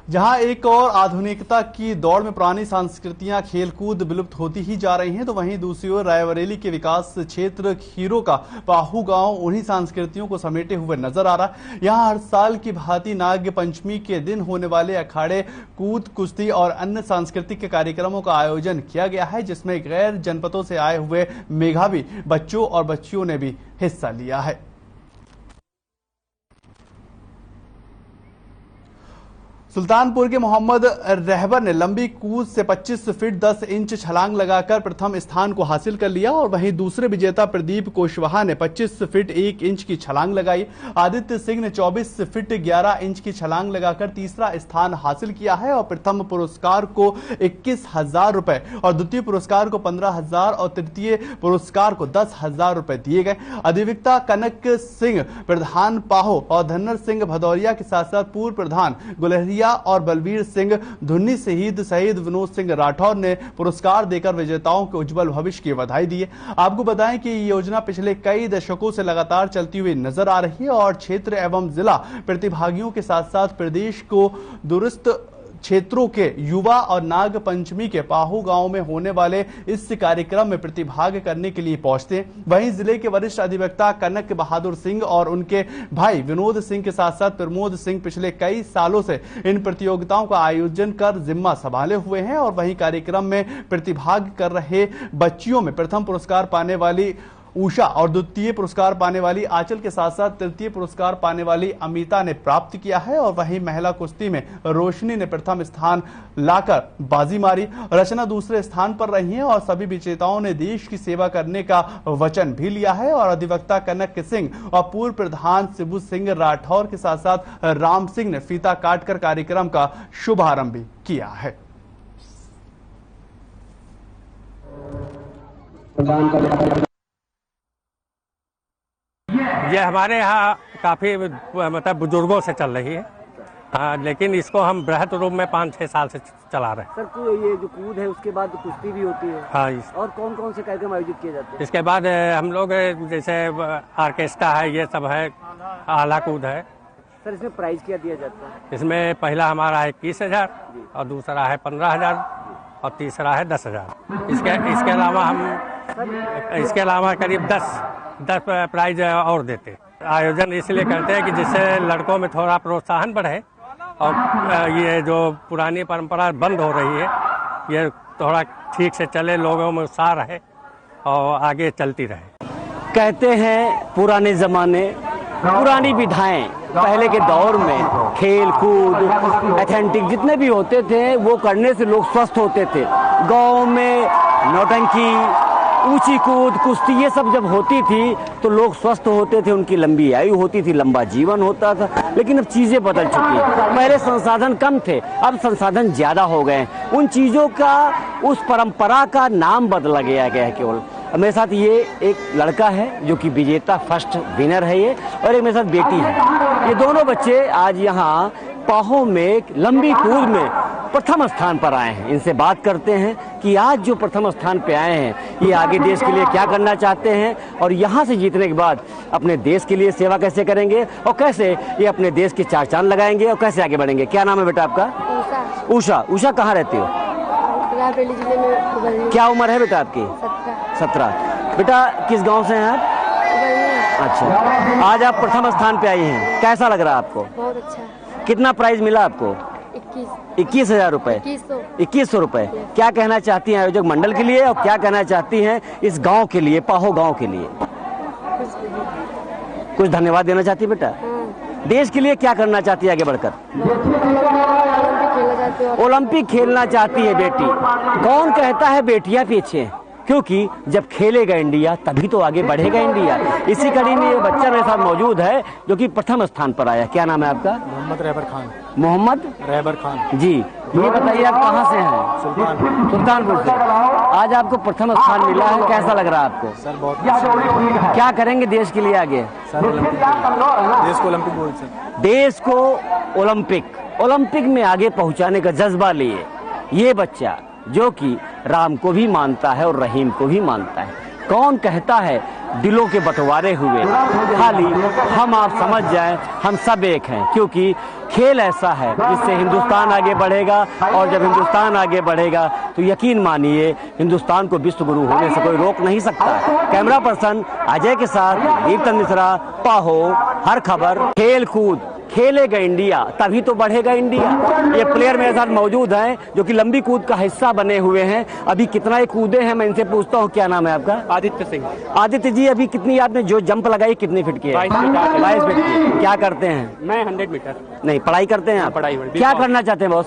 जहां एक और आधुनिकता की दौड़ में पुरानी संस्कृतियां खेलकूद विलुप्त होती ही जा रही हैं, तो वहीं दूसरी ओर रायबरेली के विकास क्षेत्र खीरों का पाहू गांव उन्हीं संस्कृतियों को समेटे हुए नजर आ रहा है। यहां हर साल की भांति नाग पंचमी के दिन होने वाले अखाड़े, कूद, कुश्ती और अन्य सांस्कृतिक कार्यक्रमों का आयोजन किया गया है, जिसमें गैर जनपदों से आए हुए मेधावी बच्चों और बच्चियों ने भी हिस्सा लिया है। सुल्तानपुर के मोहम्मद रहबर ने लंबी कूद से 25 फीट 10 इंच छलांग लगाकर प्रथम स्थान को हासिल कर लिया और वहीं दूसरे विजेता प्रदीप कुशवाहा ने 25 फीट 1 इंच की छलांग लगाई। आदित्य सिंह ने 24 फीट 11 इंच की छलांग लगाकर तीसरा स्थान हासिल किया है और प्रथम पुरस्कार को 21,000 रुपए और द्वितीय पुरस्कार को 15,000 और तृतीय पुरस्कार को 10,000 रुपए दिए गए। अधिवक्ता कनक सिंह प्रधान पाहो और धन्वर सिंह भदौरिया के साथ साथ पूर्व प्रधान गुलहरिया और बलबीर सिंह धुन्नी शहीद विनोद सिंह राठौर ने पुरस्कार देकर विजेताओं के उज्जवल भविष्य की बधाई दी है। आपको बताएं कि ये योजना पिछले कई दशकों से लगातार चलती हुई नजर आ रही है और क्षेत्र एवं जिला प्रतिभागियों के साथ साथ प्रदेश को दूरस्थ क्षेत्रों के युवा और नाग पंचमी के पाहू गांव में होने वाले इस कार्यक्रम में प्रतिभाग करने के लिए पहुंचते हैं। वहीं जिले के वरिष्ठ अधिवक्ता कनक बहादुर सिंह और उनके भाई विनोद सिंह के साथ साथ प्रमोद सिंह पिछले कई सालों से इन प्रतियोगिताओं का आयोजन कर जिम्मा संभाले हुए हैं और वहीं कार्यक्रम में प्रतिभाग कर रहे बच्चियों में प्रथम पुरस्कार पाने वाली उषा और द्वितीय पुरस्कार पाने वाली आंचल के साथ साथ तृतीय पुरस्कार पाने वाली अमिता ने प्राप्त किया है और वहीं महिला कुश्ती में रोशनी ने प्रथम स्थान लाकर बाजी मारी। रचना दूसरे स्थान पर रही हैं और सभी विजेताओं ने देश की सेवा करने का वचन भी लिया है और अधिवक्ता कनक सिंह और पूर्व प्रधान शिबू सिंह राठौर के साथ साथ राम सिंह ने फीता काटकर कार्यक्रम का शुभारंभ भी किया है। ये हमारे यहाँ काफ़ी मतलब बुजुर्गों से चल रही है। हाँ, लेकिन इसको हम बृहद रूप में 5-6 साल से चला रहे हैं। सर, तो ये जो कूद है उसके बाद कुश्ती भी होती है। हाँ, और कौन कौन से कार्यक्रम आयोजित किए जाते हैं? इसके बाद हम लोग जैसे ऑर्केस्ट्रा है, ये सब है, आला कूद है। सर, इसमें प्राइज क्या दिया जाता है? इसमें पहला हमारा है 21,000 और दूसरा है 15,000 और तीसरा है 10,000। इसके अलावा करीब 10 प्राइज और देते। आयोजन इसलिए करते हैं कि जिससे लड़कों में थोड़ा प्रोत्साहन बढ़े और ये जो पुरानी परंपरा बंद हो रही है ये थोड़ा ठीक से चले, लोगों में उत्साह रहे और आगे चलती रहे। कहते हैं पुराने जमाने, पुरानी विधाएं, पहले के दौर में खेल कूद एथेंटिक जितने भी होते थे वो करने से लोग स्वस्थ होते थे। गांव में नौटंकी, ऊंची कूद, कुश्ती ये सब जब होती थी तो लोग स्वस्थ होते थे, उनकी लंबी आयु होती थी, लंबा जीवन होता था। लेकिन अब चीजें बदल चुकी हैं। पहले संसाधन कम थे, अब संसाधन ज्यादा हो गए। उन चीजों का, उस परंपरा का नाम बदला गया है केवल। मेरे साथ ये एक लड़का है जो कि विजेता फर्स्ट विनर है ये, और एक मेरे साथ बेटी है। ये दोनों बच्चे आज यहाँ पाहो में लंबी कूद में प्रथम स्थान पर आए हैं। इनसे बात करते हैं कि आज जो प्रथम स्थान पे आए हैं ये आगे देश के लिए क्या करना चाहते हैं और यहाँ से जीतने के बाद अपने देश के लिए सेवा कैसे करेंगे और कैसे ये अपने देश के चार चांद लगाएंगे और कैसे आगे बढ़ेंगे। क्या नाम है बेटा आपका? उषा। उषा कहाँ रहती हो? रायबरेली जिले में। क्या उम्र है बेटा आपकी? 17। बेटा किस गाँव से हैं आप? अच्छा, आज आप प्रथम स्थान पे आई हैं, कैसा लग रहा है आपको? बहुत अच्छा। कितना प्राइज मिला आपको? 21,000 रुपए। 2100 रुपए। क्या कहना चाहती हैं आयोजक मंडल के लिए और क्या कहना चाहती हैं इस गांव के लिए, पाहो गांव के लिए? कुछ धन्यवाद देना चाहती है बेटा? देश के लिए क्या करना चाहती है आगे बढ़कर? ओलंपिक खेलना चाहती है बेटी। कौन कहता है बेटियां पीछे हैं? क्योंकि जब खेलेगा इंडिया तभी तो आगे बढ़ेगा इंडिया। इसी कड़ी में ये बच्चा मेरे साथ मौजूद है जो कि प्रथम स्थान पर आया। क्या नाम है आपका? मोहम्मद रहबर खान। मोहम्मद रहबर खान जी। ये बताइए आप कहाँ से हैं? सुल्तानपुर से। आज आपको प्रथम स्थान मिला है, कैसा लग रहा है आपको? सर बहुत अच्छा। क्या करेंगे देश के लिए आगे? सर देश को ओलंपिक बोल से देश को ओलंपिक में आगे पहुंचाने का जज्बा लिए ये बच्चा जो कि राम को भी मानता है और रहीम को भी मानता है। कौन कहता है दिलों के बंटवारे हुए, खाली हम आप समझ जाएं हम सब एक हैं, क्योंकि खेल ऐसा है जिससे हिंदुस्तान आगे बढ़ेगा, और जब हिंदुस्तान आगे बढ़ेगा तो यकीन मानिए हिंदुस्तान को विश्व गुरु होने से कोई रोक नहीं सकता। कैमरा पर्सन अजय के साथ दीप्त मिश्रा, पाहो, हर खबर। खेल कूद खेलेगा इंडिया तभी तो बढ़ेगा इंडिया। ये प्लेयर मेरे साथ मौजूद हैं जो कि लंबी कूद का हिस्सा बने हुए हैं। अभी कितना ही कूदे हैं, मैं इनसे पूछता हूँ। क्या नाम है आपका? आदित्य सिंह। आदित्य जी, अभी कितनी आपने जो जंप लगाई कितनी फीट की है? 22 फीट की। क्या करते हैं? मैं 100 मीटर। नहीं, पढ़ाई करते हैं आप? पढ़ाई। क्या करना चाहते हैं बॉस?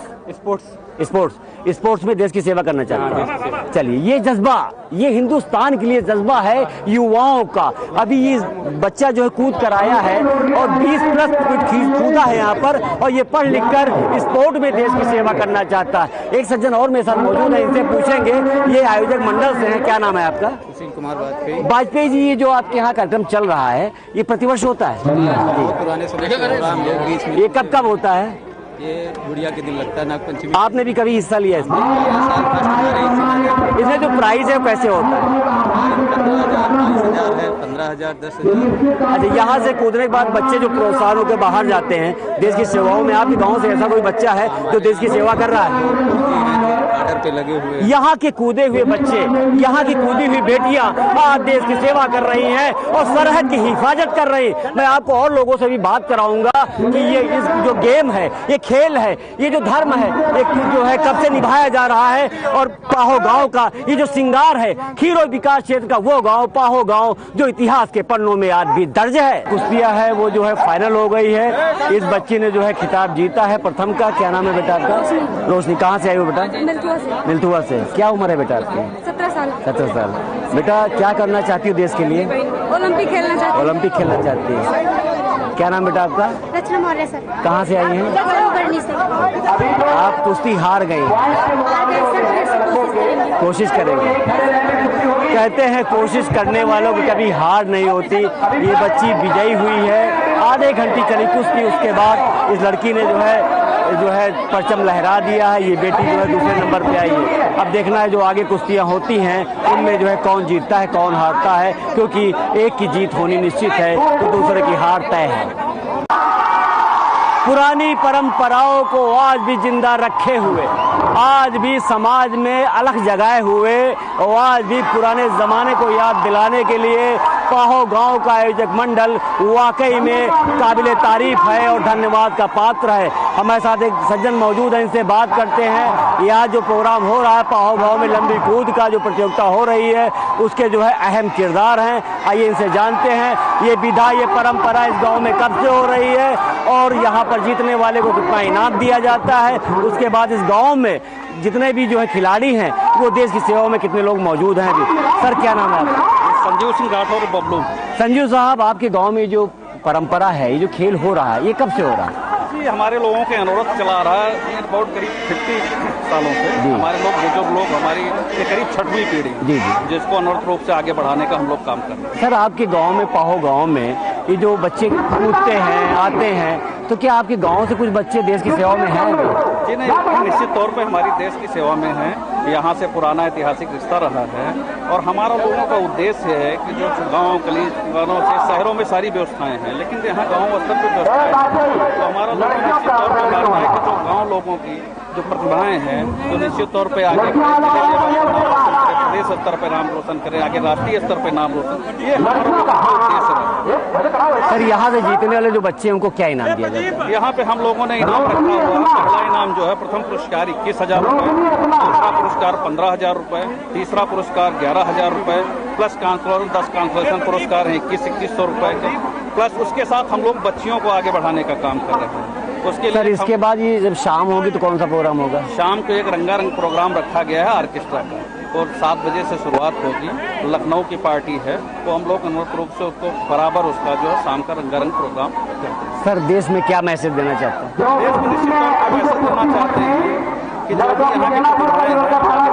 स्पोर्ट्स में देश की सेवा करना चाहते हैं। चलिए, ये जज्बा, ये हिंदुस्तान के लिए जज्बा है युवाओं का। अभी ये बच्चा जो है कूद कर आया है और 20+ फीट कूदा है यहाँ पर, और ये पढ़ लिख कर स्पोर्ट में देश की सेवा करना चाहता है। एक सज्जन और मेरे साथ मौजूद है, इनसे पूछेंगे। ये आयोजक मंडल से हैं। क्या नाम है आपका? सुशील कुमार वाजपेयी। वाजपेयी जी, ये जो आपके यहाँ कार्यक्रम चल रहा है ये प्रतिवर्ष होता है? बहुत पुराने समय से प्रोग्राम लोग बीच में। ये कब कब होता है? ये गुड़िया के दिन लगता है, नागपंचमी। आपने भी कभी हिस्सा लिया इसमें? इसमें जो प्राइज है वो कैसे होता है? 15,000 है, 15,000, 10,000। अच्छा, यहाँ से कूदने के बाद बच्चे जो प्रोत्साहन होकर बाहर जाते हैं देश की सेवाओं में, आपके गांव से ऐसा कोई बच्चा है जो देश की सेवा कर रहा है? ऑर्डर पे लगे हुए। यहाँ के कूदे हुए बच्चे, यहाँ की कूदी हुई बेटियां आज देश की सेवा कर रही हैं और सरहद की हिफाजत कर रही। मैं आपको और लोगों से भी बात कराऊंगा कि ये इस जो गेम है, ये खेल है, ये जो धर्म है, ये जो है कब से निभाया जा रहा है। और पाहो गांव का ये जो श्रृंगार है, खीरो विकास क्षेत्र का वो गांव, पाहो गांव, जो इतिहास के पन्नों में आज भी दर्ज है। कुश्तियां है वो जो है फाइनल हो गई है। इस बच्ची ने जो है खिताब जीता है प्रथम का। क्या नाम है बेटा आपका? रोशनी। कहाँ से आई हो बेटा? मिल्तुआ से। क्या उम्र है बेटा आपकी? 17 साल। 17 साल। बेटा क्या करना चाहती हो देश के लिए? ओलंपिक खेलना चाहती हूँ। ओलंपिक खेलना चाहती है। क्या नाम बेटा आपका? रचना मौर्य सर। कहाँ से आई हैं? करनी से। आप कुश्ती हार गई। कोशिश करेंगे। कहते हैं कोशिश करने वालों की कभी हार नहीं होती। ये बच्ची विजयी हुई है। आधे घंटे चली कुश्ती, उसके बाद इस लड़की ने जो है परचम लहरा दिया है। ये बेटी जो है दूसरे नंबर पे आई है। अब देखना है जो आगे कुश्तियां होती हैं उनमें जो है कौन जीतता है कौन हारता है, क्योंकि एक की जीत होनी निश्चित है तो दूसरे की हार तय है। पुरानी परंपराओं को आज भी जिंदा रखे हुए, आज भी समाज में अलग जगाए हुए और आज भी पुराने जमाने को याद दिलाने के लिए पाहो गांव का आयोजक मंडल वाकई में काबिले तारीफ है और धन्यवाद का पात्र है। हमारे साथ एक सज्जन मौजूद है, इनसे बात करते हैं। यह जो प्रोग्राम हो रहा है पाहो गांव में लंबी कूद का जो प्रतियोगिता हो रही है उसके जो है अहम किरदार हैं। आइए इनसे जानते हैं ये विधा, ये परंपरा इस गाँव में कब से हो रही है और यहाँ पर जीतने वाले को कितना इनाम दिया जाता है। उसके बाद इस गाँव में जितने भी जो है खिलाड़ी हैं वो देश की सेवा में कितने लोग मौजूद हैं अभी। सर क्या नाम है आपका? संजीव सिंह राठौर बबलू। संजीव साहब, आपके गांव में जो परंपरा है, ये जो खेल हो रहा है, ये कब से हो रहा है? जी, हमारे लोगों के अनुरोध चला रहा है ये बहुत करीब 50 सालों से। हमारे लोग बुजुर्ग लोग, हमारी ये करीब 6वीं पीढ़ी जी जी, जिसको अनवरत रूप से आगे बढ़ाने का हम लोग काम कर रहे हैं। सर आपके गांव में, पाहो गांव में ये जो बच्चे कूदते हैं आते हैं, तो क्या आपके गांव से कुछ बच्चे देश की सेवा में हैं? जी नहीं, निश्चित तौर पे हमारी देश की सेवा में है। यहाँ से पुराना ऐतिहासिक रिश्ता रहा है और हमारा लोगों का उद्देश्य है कि जो गाँव गाँव से शहरों में सारी व्यवस्थाएं हैं, लेकिन यहाँ गाँव स्तर पर व्यवस्थाएं, तो हमारा लोग निश्चित तौर पर मानना है कि जो गाँव लोगों की जो प्रतिभाएं हैं तो निश्चित तौर पर आगे प्रदेश स्तर पर नाम रोशन करें, आगे राष्ट्रीय स्तर पर नाम रोशन, ये हमारा उद्देश्य है। सर यहाँ से जीतने वाले जो बच्चे हैं उनको क्या इनाम दिया जाता है? यहाँ पे हम लोगों ने इनाम रखा हुआ है। पहला इनाम जो है प्रथम पुरस्कार 21,000 रुपए, दूसरा पुरस्कार 15,000 रुपए, तीसरा पुरस्कार 11,000 रुपए, प्लस कांसोलेशन 10 कांसोलेशन पुरस्कार हैं 2100 रुपए के, प्लस उसके साथ हम लोग बच्चियों को आगे बढ़ाने का काम कर रहे हैं। उसके सर इसके बाद ये जब शाम होगी तो कौन सा प्रोग्राम होगा? शाम को एक रंगारंग प्रोग्राम रखा गया है ऑर्केस्ट्रा का और 7 बजे से शुरुआत होगी। लखनऊ की पार्टी है तो हम लोग अनिवार्य रूप से उसको बराबर उसका जो है शाम का रंगारंग प्रोग्राम करते हैं। सर देश में क्या मैसेज देना चाहते हैं? देश में निश्चित तौर पर मैसेज देना चाहते हैं कि जो भी यहाँ की प्रतिभाएं हैं सरकार से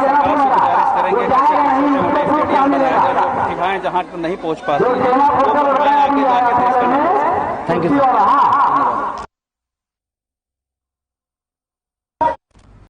गुजारिश करेंगे कि स्टेडियम बनाया जाए, जो प्रतिभाएं जहाँ नहीं पहुँच पाती हैं वो प्रतिभाएं आगे जाके देश का नाम। Thank you.